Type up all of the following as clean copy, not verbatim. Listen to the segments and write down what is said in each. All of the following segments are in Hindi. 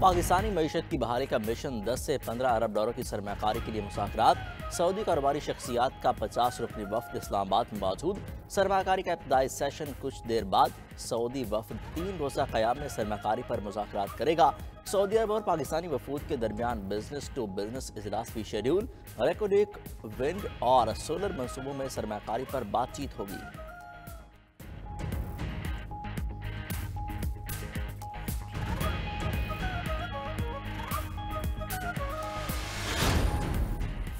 पाकिस्तानी मईशत की बहाली का मिशन 10 से 15 अरब डॉलर की सरमाकारी के लिए मुज़ाकरात। सऊदी कारोबारी शख्सियात का 50 रुकनी वफ्द इस्लामाबाद में मौजूद। सरमाकारी का इब्तदाई सेशन कुछ देर बाद। सऊदी वफ्द 3 रोज़ा क़याम में सरमाकारी पर मुज़ाकरात करेगा। सऊदी अरब और पाकिस्तानी वफूद के दरमियान बिजनेस टू बिजनेस इजलास भी शेड्यूल। रेकोडिक, विंड और सोलर मनसूबों में सरमाकारी पर बातचीत होगी।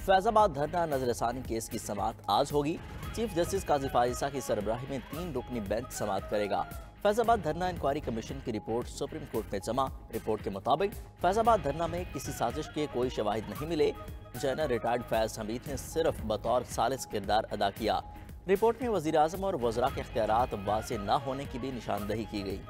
फैजाबाद धरना नजरसानी केस की समाअत आज होगी। चीफ जस्टिस काजी फाइजा की सरबराही में 3 रुकनी बेंच समाअत करेगा। फैजाबाद धरना इंक्वायरी कमीशन की रिपोर्ट सुप्रीम कोर्ट में जमा। रिपोर्ट के मुताबिक फैजाबाद धरना में किसी साजिश के कोई शवाहिद नहीं मिले। जनरल रिटायर्ड फैज हमीद ने सिर्फ बतौर सालिस किरदार अदा किया। रिपोर्ट में वजीर आजम और वज़रा के इख्तियारात वाज़ेह न होने की भी निशानदही की गई।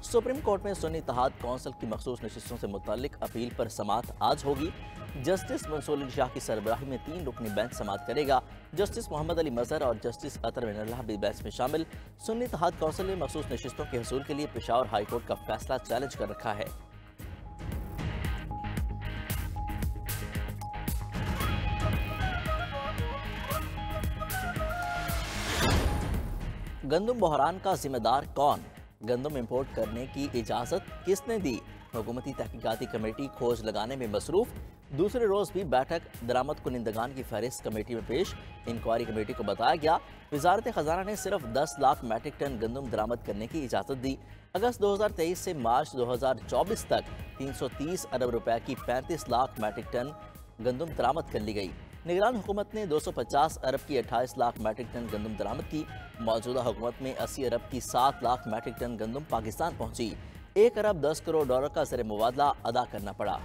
सुप्रीम कोर्ट में सुन्नी इत्तेहाद कौंसिल की मखसूस नशिस्तों से मुतल्लिक अपील पर समाअत आज होगी। जस्टिस मंसूर अली शाह की सरबराही में 3 रुकनी बेंच समाअत करेगा। जस्टिस मोहम्मद अली मजहर और जस्टिस अतर मिनल्लाह भी बेंच में शामिल। सुन्नी इत्तेहाद कौंसिल ने मखसूस नशिस्तों के हसूल के लिए पेशावर हाई कोर्ट का फैसला चैलेंज कर रखा है। गंदम बहरान का जिम्मेदार कौन? गंदम इंपोर्ट करने की इजाज़त किसने दी? हुकूमती तहकीकाती कमेटी खोज लगाने में मसरूफ। दूसरे रोज़ भी बैठक दरामद कुनिंदगान की फहरिस्त कमेटी में पेश। इंक्वायरी कमेटी को बताया गया वजारत खजाना ने सिर्फ 10 लाख मैट्रिक टन गंदम दरामद करने की इजाज़त दी। अगस्त 2023 से मार्च 2024 तक 330 अरब रुपए की 35 लाख मैट्रिक टन गंदम दरामद कर ली गई। निगरान हुकूमत ने 250 अरब की 28 लाख मैट्रिक टन गंदम दरामद की। मौजूदा हुकूमत में 80 अरब की 7 लाख मैट्रिक टन गंदम पाकिस्तान पहुंची। 1 अरब 10 करोड़ डॉलर का ज़र मुबादला अदा करना पड़ा।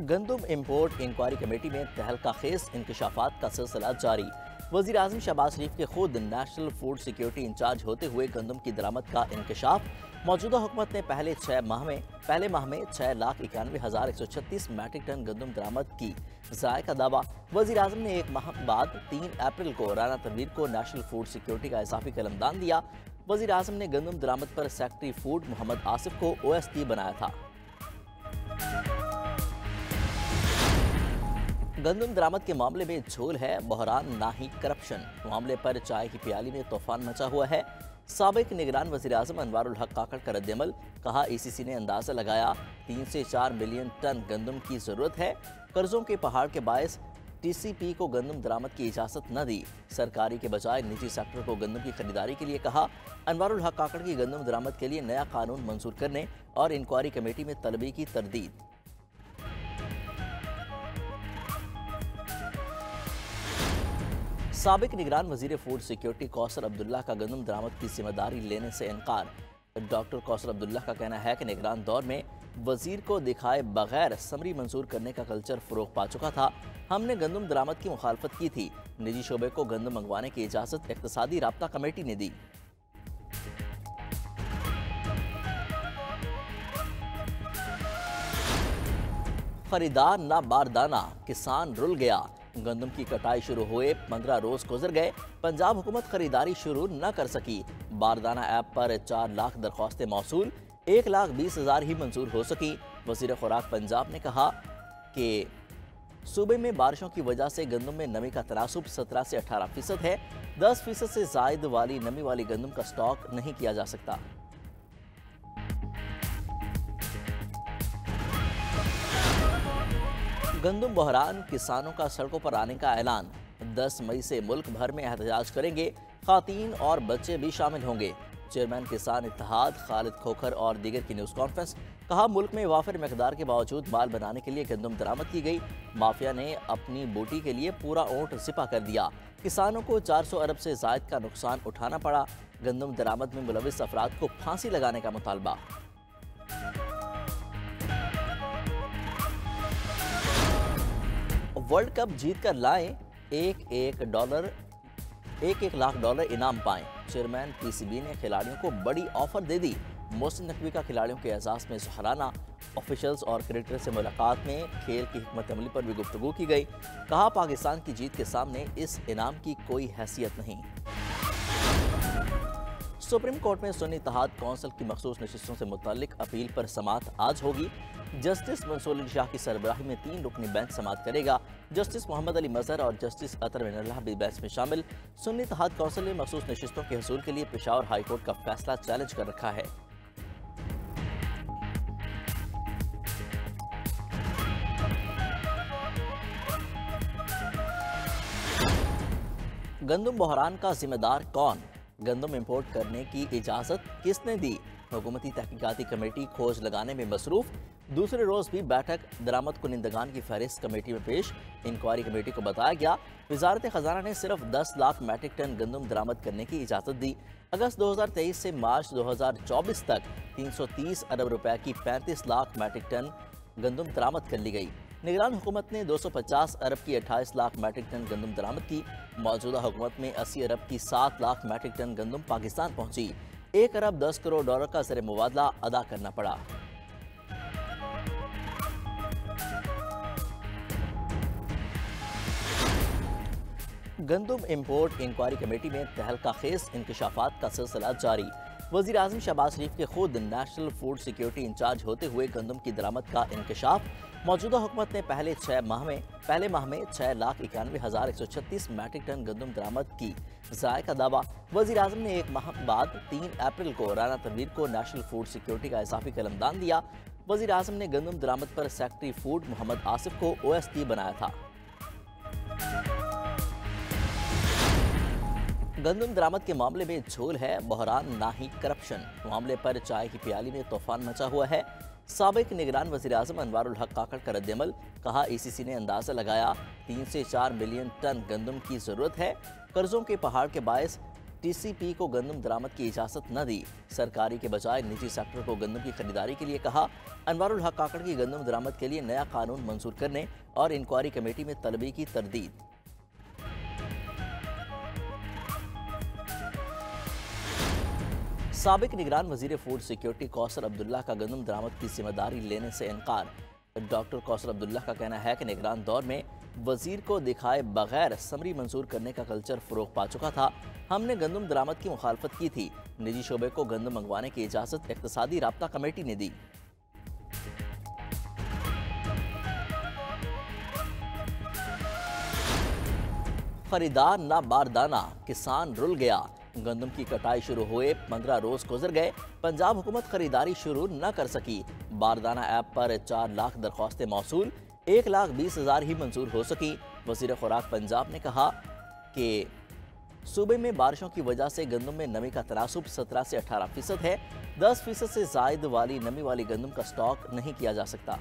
गंदम इंपोर्ट इंक्वायरी कमेटी में तहलका खेज इंकशाफात का सिलसिला जारी। वज़ीर आज़म शहबाज शरीफ के खुद नेशनल फूड सिक्योरिटी इंचार्ज होते हुए गंदम की दरामद का इंकशाफ। मौजूदा हुकूमत ने पहले माह में 6,91,136 मैट्रिक टन गंदम दरामद की। ज़ाय का दावा। वज़ीर आज़म ने 1 माह बाद 3 अप्रैल को राना तनवीर को नेशनल फूड सिक्योरिटी का इजाफी कलमदान दिया। वज़ीर आज़म ने गंदम दरामद पर सेक्रेटरी फूड मोहम्मद आसिफ को OSD बनाया था। गंदम दरामद के मामले में झोल है बहरान ना ही करप्शन। मामले पर चाय की प्याली में तूफान मचा हुआ है। साबिक निगरान वज़ीर आज़म अनवारुल हक काकड़ का रद्दअमल। कहा ECC ने अंदाज़ा लगाया 3 से 4 मिलियन टन गंदम की ज़रूरत है। कर्जों के पहाड़ के बायस TCP को गंदम दरामद की इजाज़त न दी। सरकारी के बजाय निजी सेक्टर को गंदम की खरीदारी के लिए कहा। अनवारुल हक काकड़ की गंदम दरामद के लिए नया कानून मंजूर करने और इंक्वायरी कमेटी में तलबी की तरदीद। साबिक निगरान वजीर फूड सिक्योरिटी कौसर अब्दुल्ला का गंदम दरामद की जिम्मेदारी लेने से इनकार। डॉक्टर कौसर अब्दुल्ला का कहना है कि निगरान दौर में वजीर को दिखाए बगैर समरी मंजूर करने का कल्चर फरोग पा चुका था। हमने गंदम दरामद की मुखालफत की थी। निजी शोबे को गंदम मंगवाने की इजाज़त इक्तिसादी राब्ता कमेटी ने दी। खरीदार ना बारदाना, किसान रुल गया। गंदम की कटाई शुरू हुए 15 रोज गुजर गए। पंजाब हुकूमत खरीदारी शुरू न कर सकी। बारदाना ऐप पर 4 लाख दरख्वास्तें मौसूल, 1,20,000 ही मंजूर हो सकी। वज़ीर खुराक पंजाब ने कहा कि सूबे में बारिशों की वजह से गंदम में नमी का तनासुब 17 से 18% है। 10% से जायद वाली नमी वाली गंदम का स्टॉक नहीं किया जा सकता। गंदम बहरान, किसानों का सड़कों पर आने का ऐलान। 10 मई से मुल्क भर में एहतजाज करेंगे। खातीन और बच्चे भी शामिल होंगे। चेयरमैन किसान इत्तेहाद खालिद खोखर और दीगर की न्यूज़ कॉन्फ्रेंस। कहा मुल्क में वाफिर मकदार के बावजूद माल बनाने के लिए गंदम दरामद की गई। माफिया ने अपनी बूटी के लिए पूरा ऊँट सिपा कर दिया। किसानों को 400 अरब से जायद का नुकसान उठाना पड़ा। गंदम दरामद में मुलविस अफराद को फांसी लगाने का मुतालबा। वर्ल्ड कप जीत कर लाएं, 1-1 लाख डॉलर इनाम पाएं। चेयरमैन PCB ने खिलाड़ियों को बड़ी ऑफर दे दी। मोहसिन नकवी का खिलाड़ियों के एजाज में सराहना। ऑफिशियल्स और क्रिकेटर से मुलाकात में खेल की हिकमत अमली पर भी गुफ्तगू की गई। कहा, पाकिस्तान की जीत के सामने इस इनाम की कोई हैसियत नहीं। सुप्रीम कोर्ट में सुन्नी इत्तेहाद कौंसिल की मखसूस नशिस्तों से मुताल्लिक अपील पर समाअत आज होगी। जस्टिस मंसूर अली शाह की सरबराही में 3 रुकनी बेंच समाअत करेगा। जस्टिस मोहम्मद अली मजहर और जस्टिस अतर मिनल्लाह भी बेंच में शामिल। सुन्नी इत्तेहाद कौंसिल ने मखसूस नशिस्तों के हसूल के लिए पेशावर हाई कोर्ट का फैसला चैलेंज कर रखा है। गंदम बहरान का जिम्मेदार कौन? गंदम इंपोर्ट करने की इजाज़त किसने दी? हुकूमती तहकीकाती कमेटी खोज लगाने में मसरूफ। दूसरे रोज़ भी बैठक दरामद कुनिंदगान की फहरिस्त कमेटी में पेश। इंक्वायरी कमेटी को बताया गया, वजारत खजाना ने सिर्फ 10 लाख मैट्रिक टन गंदम दरामद करने की इजाज़त दी। अगस्त 2023 से मार्च 2024 तक 330 अरब रुपए की 35 लाख मैट्रिक टन गंदम दरामद कर ली गई। निगरान हुकूमत ने 250 अरब की 28 लाख मैट्रिक टन गंदम दरामद की। मौजूदा हुकूमत में 80 अरब की 7 लाख मैट्रिक टन गंदम पाकिस्तान पहुंची। 1 अरब 10 करोड़ डॉलर का ज़र मुबादला अदा करना पड़ा। गंदम इंपोर्ट इंक्वायरी कमेटी में तहलका खेज इंकशाफात का सिलसिला जारी। वज़ीर आज़म शहबाज शरीफ के खुद नेशनल फूड सिक्योरिटी इंचार्ज होते हुए गंदम की दरामद का इंकशाफ। मौजूदा हुकूमत ने पहले माह में 6,91,136 मैट्रिक टन गंदम दरामद की। ज़ाय का दावा, वज़ीर आज़म ने 1 माह बाद 3 अप्रैल को राना तनवीर को नेशनल फूड सिक्योरिटी का इजाफी कलमदान दिया। वज़ीर आज़म ने गंदम दरामद पर सेक्रेटरी फूड मोहम्मद आसिफ को OSD बनाया था। गंदम दरामद के मामले में झोल है बहरान ना ही करप्शन। मामले पर चाय की प्याली में तूफान मचा हुआ है। साबिक निगरान वज़ीर आज़म अनवारुल हक काकड़ का रद्दअमल। कहा, ECC ने अंदाज़ा लगाया 3 से 4 मिलियन टन गंदम की ज़रूरत है। कर्जों के पहाड़ के बायस TCP को गंदम दरामद की इजाज़त न दी। सरकारी के बजाय निजी सेक्टर को गंदम की खरीदारी के लिए कहा। अनवारुल हक काकड़ की गंदम दरामद के लिए नया कानून मंजूर करने और इंक्वायरी कमेटी में तलबी की तरदीद। साबिक निगरान वजीर फूड सिक्योरिटी कौसर अब्दुल्ला का गंदम दरामद की जिम्मेदारी लेने से इनकार। डॉक्टर कौसर अब्दुल्ला का कहना है कि निगरान दौर में वजीर को दिखाए बगैर समरी मंजूर करने का कल्चर फरोग पा चुका था। हमने गंदम दरामद की मुखालफत की थी। निजी शोबे को गंदम मंगवाने की इजाज़त इक्तिसादी राब्ता कमेटी ने दी। खरीदार ना बारदाना, किसान रुल गया। गंदम की कटाई शुरू हुए 15 रोज गुजर गए। पंजाब हुकूमत खरीदारी शुरू न कर सकी। बारदाना ऐप पर 4 लाख दरख्वास्तें मौसूल, 1,20,000 ही मंजूर हो सकी। वज़ीर खुराक पंजाब ने कहा कि सूबे में बारिशों की वजह से गंदम में नमी का तनासुब 17 से 18% है। 10% से जायद वाली नमी वाली गंदम का स्टॉक नहीं किया जा सकता।